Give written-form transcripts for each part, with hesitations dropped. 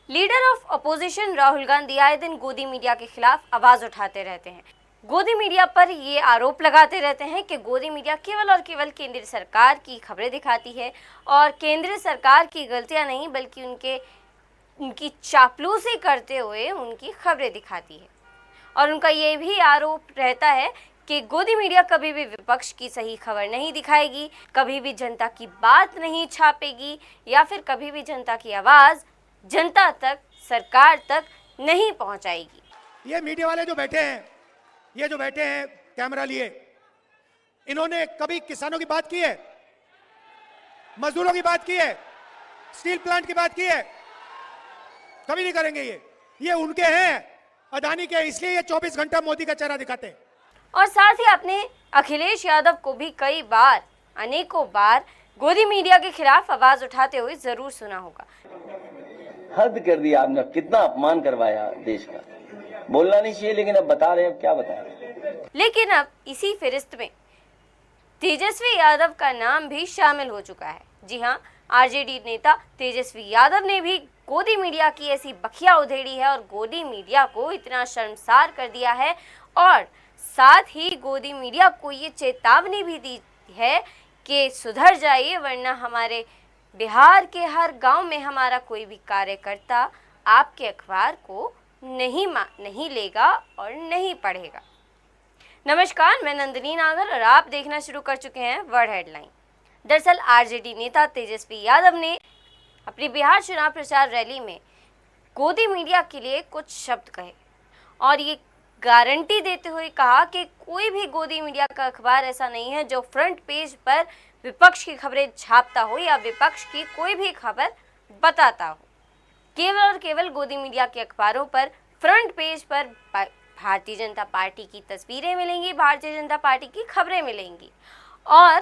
Leader of opposition Rahul Gandhi आए दिन गोदी मीडिया के खिलाफ आवाज उठाते रहते हैं। गोदी मीडिया पर ये आरोप लगाते रहते हैं कि गोदी मीडिया केवल और केवल केंद्र सरकार की खबरें दिखाती है और केंद्र सरकार की गलतियां नहीं बल्कि उनकी चापलूसी करते हुए उनकी खबरें दिखाती है। और उनका ये भी आरोप रहता है कि गोदी मीडिया कभी भी विपक्ष की सही खबर नहीं दिखाएगी, कभी भी जनता की बात नहीं छापेगी या फिर कभी भी जनता की आवाज़ जनता तक, सरकार तक नहीं पहुंचाएगी। ये मीडिया वाले जो बैठे हैं कैमरा लिए, इन्होंने कभी किसानों की बात की है, मजदूरों की बात की है, स्टील प्लांट की बात की है? कभी नहीं करेंगे। ये उनके हैं, अदानी के, इसलिए ये 24 घंटा मोदी का चेहरा दिखाते हैं। और साथ ही आपने अखिलेश यादव को भी कई बार, अनेकों बार गोदी मीडिया के खिलाफ आवाज उठाते हुए जरूर सुना होगा। हद कर दिया आपने, कितना अपमान करवाया देश का। बोलना नहीं चाहिए लेकिन अब बता रहे हैं, अब क्या बताएं। लेकिन अब इसी फहरिस्त में तेजस्वी यादव का नाम भी शामिल हो चुका है। जी हाँ, आरजेडी नेता तेजस्वी यादव ने भी गोदी मीडिया की ऐसी बखिया उधेड़ी है और गोदी मीडिया को इतना शर्मसार कर दिया है और साथ ही गोदी मीडिया को ये चेतावनी भी दी है कि सुधर जाइए वरना हमारे बिहार के हर गांव में हमारा कोई भी कार्यकर्ता आपके अखबार को नहीं लेगा और नहीं पढ़ेगा। नमस्कार, मैं नंदिनी नागर और आप देखना शुरू कर चुके हैं वर्ड हेडलाइन। दरअसल आरजेडी नेता तेजस्वी यादव ने अपनी बिहार चुनाव प्रचार रैली में गोदी मीडिया के लिए कुछ शब्द कहे और ये गारंटी देते हुए कहा कि कोई भी गोदी मीडिया का अखबार ऐसा नहीं है जो फ्रंट पेज पर विपक्ष की खबरें छापता हो या विपक्ष की कोई भी खबर बताता हो। केवल और केवल गोदी मीडिया के अखबारों पर फ्रंट पेज पर भारतीय जनता पार्टी की तस्वीरें मिलेंगी, भारतीय जनता पार्टी की खबरें मिलेंगी और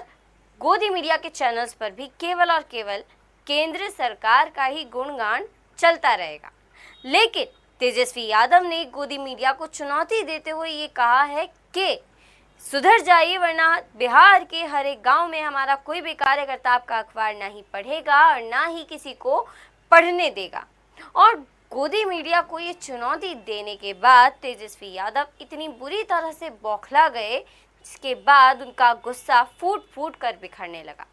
गोदी मीडिया के चैनल्स पर भी केवल और केवल केंद्र सरकार का ही गुणगान चलता रहेगा। लेकिन तेजस्वी यादव ने गोदी मीडिया को चुनौती देते हुए ये कहा है कि सुधर जाइए वरना बिहार के हर एक गांव में हमारा कोई भी कार्यकर्ता आपका अखबार ना ही पढ़ेगा और ना ही किसी को पढ़ने देगा। और गोदी मीडिया को ये चुनौती देने के बाद तेजस्वी यादव इतनी बुरी तरह से बौखला गए, जिसके बाद उनका गुस्सा फूट फूट कर बिखरने लगा।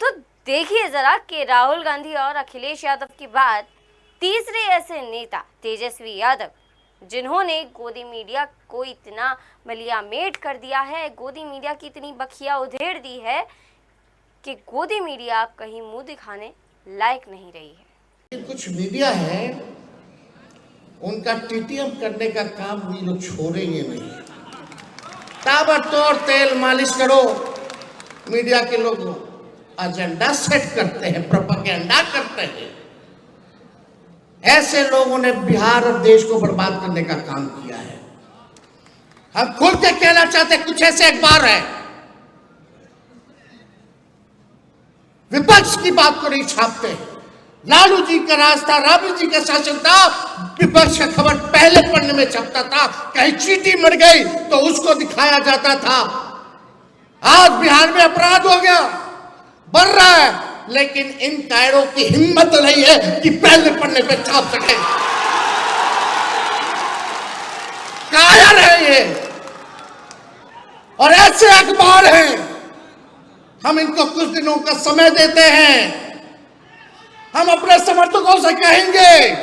तो देखिए जरा कि राहुल गांधी और अखिलेश यादव के बाद तीसरे ऐसे नेता तेजस्वी यादव जिन्होंने गोदी मीडिया को इतना मलियामेट कर दिया है, गोदी मीडिया की इतनी बखिया उधेड़ दी है कि गोदी मीडिया अब कहीं मुंह दिखाने लायक नहीं रही है। कुछ मीडिया है उनका टीटीएम करने का काम भी लोग छोड़ेंगे नहीं। ताबड़तोड़ तेल मालिश करो, मीडिया के लोग एजेंडा सेट करते हैं, प्रोपेगेंडा करते हैं। ऐसे लोगों ने बिहार और देश को बर्बाद करने का काम किया है। हम खुल के कहना चाहते हैं, कुछ ऐसे अखबार है विपक्ष की बात को नहीं छापते। लालू जी का राज था, राबड़ी जी का शासन था, विपक्ष का खबर पहले पन्ने में छपता था। कहीं चींटी मर गई तो उसको दिखाया जाता था। आज बिहार में अपराध हो गया, बढ़ रहा है, लेकिन इन कायरों की हिम्मत नहीं है कि पहले पन्ने पे छाप सके। कायर है ये और ऐसे अखबार हैं, हम इनको कुछ दिनों का समय देते हैं। हम अपने समर्थकों से कहेंगे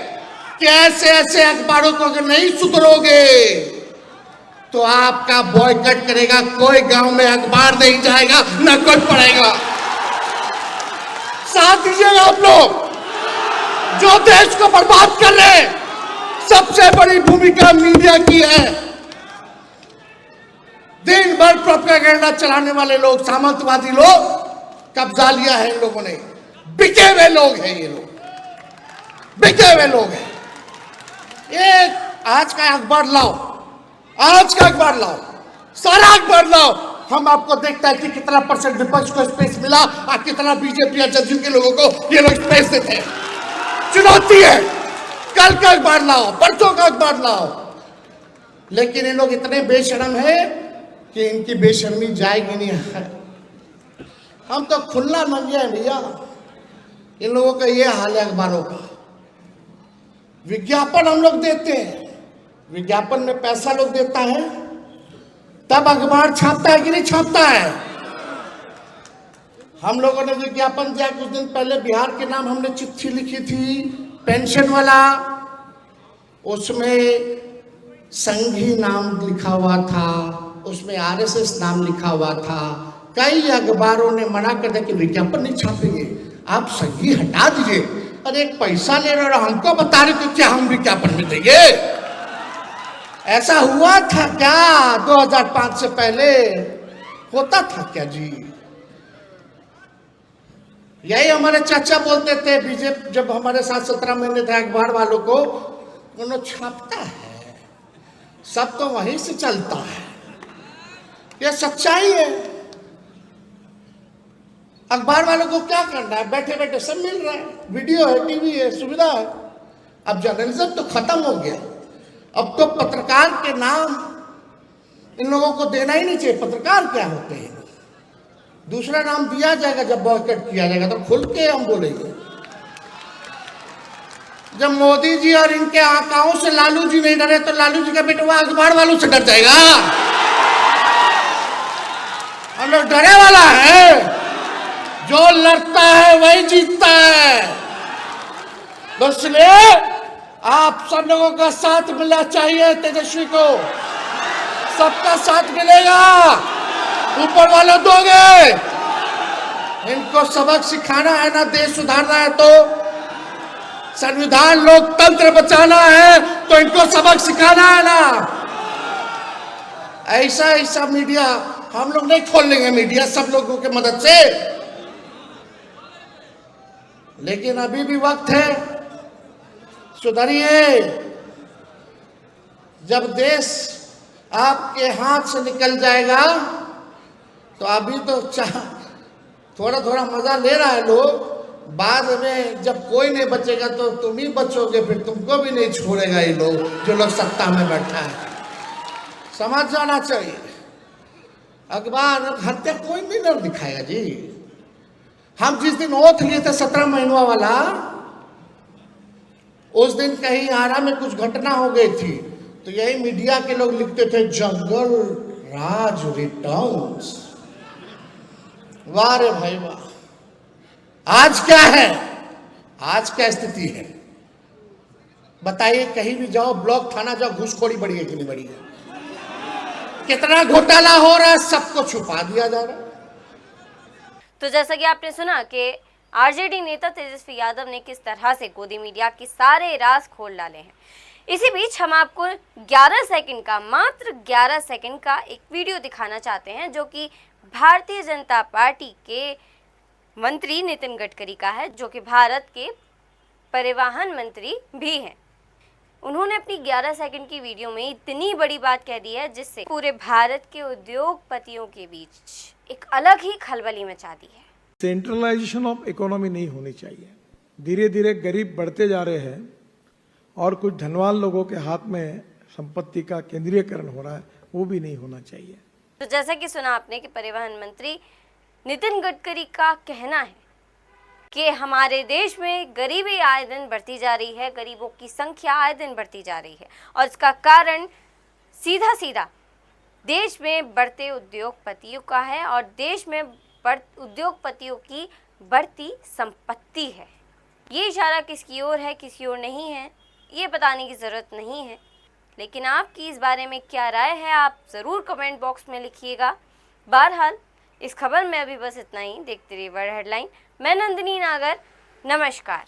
कि ऐसे ऐसे अखबारों को अगर नहीं सुधरोगे तो आपका बॉयकॉट करेगा। कोई गांव में अखबार नहीं जाएगा, ना कोई पढ़ेगा। साथ दीजिएगा आप लोग जो देश को बर्बाद कर रहे हैं। सबसे बड़ी भूमिका मीडिया की है। दिन भर प्रोपेगेंडा चलाने वाले लोग, सामंतवादी लोग, कब्जा लिया है इन लोगों ने। बिके हुए लोग हैं ये लोग, बिके हुए लोग हैं। एक आज का अखबार लाओ, आज का अखबार लाओ, सारा अखबार लाओ, हम आपको देखता है कि कितना परसेंट विपक्ष को स्पेस मिला और कितना बीजेपी या जदयू के लोगों को ये लोग स्पेस देते हैं। चुनौती है, कल का अखबार लाओ, परसों का अखबार लाओ। लेकिन ये लोग इतने बेशर्म है कि इनकी बेशर्मी जाएगी नहीं। हम तो खुला नंगे हैं भैया। इन लोगों का ये हाल है अखबारों का। विज्ञापन हम लोग देते हैं, विज्ञापन में पैसा लोग देता है, तब अखबार छापता है कि नहीं छापता है। हम लोगों ने विज्ञापन दिया कुछ दिन पहले, बिहार के नाम हमने चिट्ठी लिखी थी पेंशन वाला, उसमें संघी नाम लिखा हुआ था, उसमें आरएसएस नाम लिखा हुआ था। कई अखबारों ने मना कर दिया कि विज्ञापन नहीं छापेंगे, आप संघी हटा दीजिए। अरे एक पैसा ले रहे हो, हमको बता रहे तो क्या हम विज्ञापन में देंगे? ऐसा हुआ था क्या 2005 से पहले? होता था क्या जी? यही हमारे चाचा बोलते थे बीजेपी जब हमारे साथ 17 महीने थे, अखबार वालों को उन्होंने छापता है, सब तो वहीं से चलता है, यह सच्चाई है। अखबार वालों को क्या करना है, बैठे बैठे सब मिल रहा है, वीडियो है, टीवी है, सुविधा है। अब जर्नलिज्म तो खत्म हो गया, अब तो पत्रकार के नाम इन लोगों को देना ही नहीं चाहिए। पत्रकार क्या होते हैं, दूसरा नाम दिया जाएगा जब बॉयकॉट किया जाएगा तो खुल के हम बोलेंगे। जब मोदी जी और इनके आकाओं से लालू जी नहीं डरे तो लालू जी का बेटवा अखबार वालों से डर जाएगा? हम लोग डरे वाला है, जो लड़ता है वही जीतता है। तो इसलिए आप सब लोगों का साथ मिलना चाहिए, तेजस्वी को सबका साथ मिलेगा, ऊपर वाले दोगे। इनको सबक सिखाना है ना, देश सुधारना है तो, संविधान लोकतंत्र बचाना है तो इनको सबक सिखाना है ना। ऐसा ऐसा मीडिया हम लोग नहीं खोल लेंगे, मीडिया सब लोगों की मदद से, लेकिन अभी भी वक्त है, सुधरिए। जब देश आपके हाथ से निकल जाएगा तो अभी तो थोड़ा थोड़ा मजा ले रहा है लोग, बाद में जब कोई नहीं बचेगा तो तुम ही बचोगे, फिर तुमको भी नहीं छोड़ेगा ये लोग, जो लोग सत्ता में बैठा है। समझ जाना चाहिए, अखबार हत्या कोई भी नहीं दिखाएगा जी। हम जिस दिन ओथ लिए थे 17 महीनों वाला, उस दिन कहीं आरा में कुछ घटना हो गई थी तो यही मीडिया के लोग लिखते थे जंगल राज रिटर्न्स। वाह रे भाई वाह। आज क्या है, आज क्या स्थिति है बताइए? कहीं भी जाओ, ब्लॉक थाना जाओ, घूसखोरी बढ़ी है कि नहीं बढ़ी है? कितना घोटाला हो रहा है, सबको छुपा दिया जा रहा है। तो जैसा कि आपने सुना कि आरजेडी नेता तेजस्वी यादव ने किस तरह से गोदी मीडिया के सारे राज खोल डाले हैं। इसी बीच हम आपको 11 सेकंड का, मात्र 11 सेकंड का एक वीडियो दिखाना चाहते हैं, जो कि भारतीय जनता पार्टी के मंत्री नितिन गडकरी का है, जो कि भारत के परिवहन मंत्री भी हैं। उन्होंने अपनी 11 सेकंड की वीडियो में इतनी बड़ी बात कह दी है जिससे पूरे भारत के उद्योगपतियों के बीच एक अलग ही खलबली मचा दी है। सेंट्रलाइजेशन ऑफ इकोनॉमी नहीं होनी चाहिए। धीरे धीरे गरीब बढ़ते जा रहे हैं और कुछ धनवान लोगों के हाथ में संपत्ति का केंद्रीयकरण हो रहा है, वो भी नहीं होना चाहिए। तो जैसा कि सुना आपने कि परिवहन मंत्री नितिन गडकरी का कहना है कि हमारे देश में गरीबी आए दिन बढ़ती जा रही है, गरीबों की संख्या आए दिन बढ़ती जा रही है, और इसका कारण सीधा सीधा देश में बढ़ते उद्योगपतियों का है और देश में उद्योगपतियों की बढ़ती संपत्ति है। ये इशारा किसकी ओर है, किसी ओर नहीं है, ये बताने की ज़रूरत नहीं है। लेकिन आपकी इस बारे में क्या राय है, आप ज़रूर कमेंट बॉक्स में लिखिएगा। बहरहाल इस खबर में अभी बस इतना ही। देखते रहिए वर्ल्ड हेडलाइन। मैं नंदिनी नागर, नमस्कार।